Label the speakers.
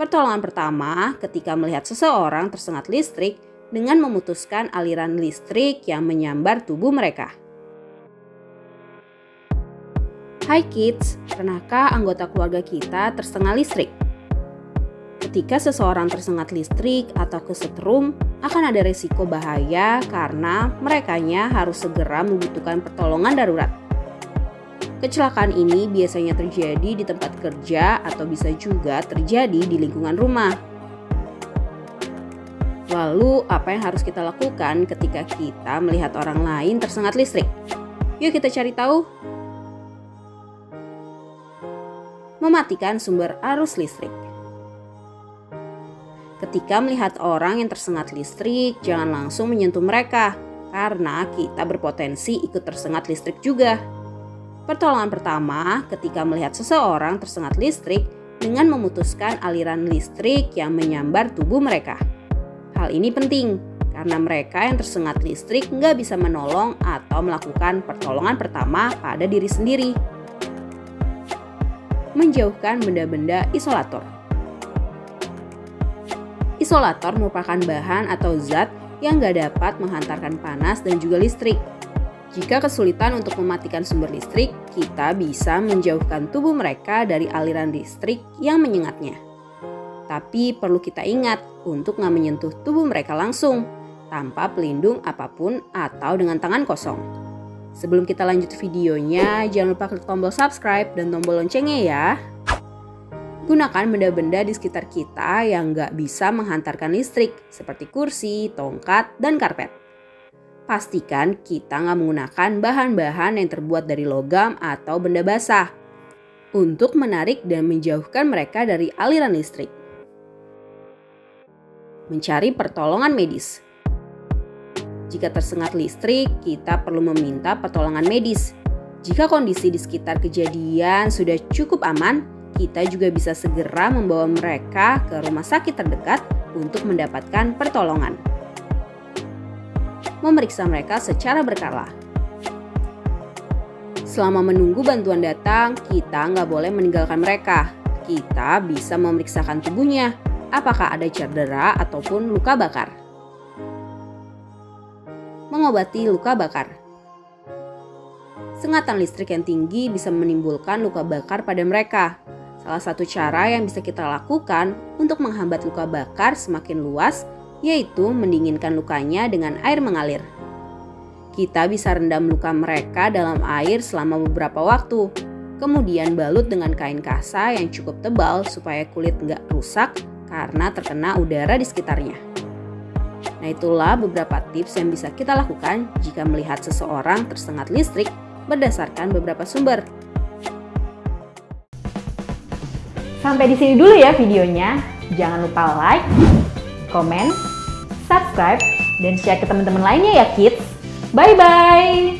Speaker 1: Pertolongan pertama ketika melihat seseorang tersengat listrik dengan memutuskan aliran listrik yang menyambar tubuh mereka. Hai kids, pernahkah anggota keluarga kita tersengat listrik? Ketika seseorang tersengat listrik atau kesetrum, akan ada resiko bahaya karena merekanya harus segera membutuhkan pertolongan darurat. Kecelakaan ini biasanya terjadi di tempat kerja atau bisa juga terjadi di lingkungan rumah. Lalu, apa yang harus kita lakukan ketika kita melihat orang lain tersengat listrik? Yuk kita cari tahu. Mematikan sumber arus listrik. Ketika melihat orang yang tersengat listrik, jangan langsung menyentuh mereka, karena kita berpotensi ikut tersengat listrik juga. Pertolongan pertama ketika melihat seseorang tersengat listrik dengan memutuskan aliran listrik yang menyambar tubuh mereka. Hal ini penting karena mereka yang tersengat listrik nggak bisa menolong atau melakukan pertolongan pertama pada diri sendiri. Menjauhkan benda-benda isolator. Isolator merupakan bahan atau zat yang nggak dapat menghantarkan panas dan juga listrik. Jika kesulitan untuk mematikan sumber listrik, kita bisa menjauhkan tubuh mereka dari aliran listrik yang menyengatnya. Tapi perlu kita ingat untuk nggak menyentuh tubuh mereka langsung, tanpa pelindung apapun atau dengan tangan kosong. Sebelum kita lanjut videonya, jangan lupa klik tombol subscribe dan tombol loncengnya ya. Gunakan benda-benda di sekitar kita yang nggak bisa menghantarkan listrik, seperti kursi, tongkat, dan karpet. Pastikan kita nggak menggunakan bahan-bahan yang terbuat dari logam atau benda basah untuk menarik dan menjauhkan mereka dari aliran listrik. Mencari pertolongan medis. Jika tersengat listrik, kita perlu meminta pertolongan medis. Jika kondisi di sekitar kejadian sudah cukup aman, kita juga bisa segera membawa mereka ke rumah sakit terdekat untuk mendapatkan pertolongan. Memeriksa mereka secara berkala. Selama menunggu bantuan datang, kita nggak boleh meninggalkan mereka. Kita bisa memeriksakan tubuhnya, apakah ada cedera ataupun luka bakar. Mengobati luka bakar. Sengatan listrik yang tinggi bisa menimbulkan luka bakar pada mereka. Salah satu cara yang bisa kita lakukan untuk menghambat luka bakar semakin luas yaitu mendinginkan lukanya dengan air mengalir. Kita bisa rendam luka mereka dalam air selama beberapa waktu, kemudian balut dengan kain kasa yang cukup tebal supaya kulit nggak rusak karena terkena udara di sekitarnya. Nah, itulah beberapa tips yang bisa kita lakukan jika melihat seseorang tersengat listrik berdasarkan beberapa sumber.
Speaker 2: Sampai di sini dulu ya videonya. Jangan lupa like, komen, subscribe, dan share ke teman-teman lainnya ya kids. Bye-bye!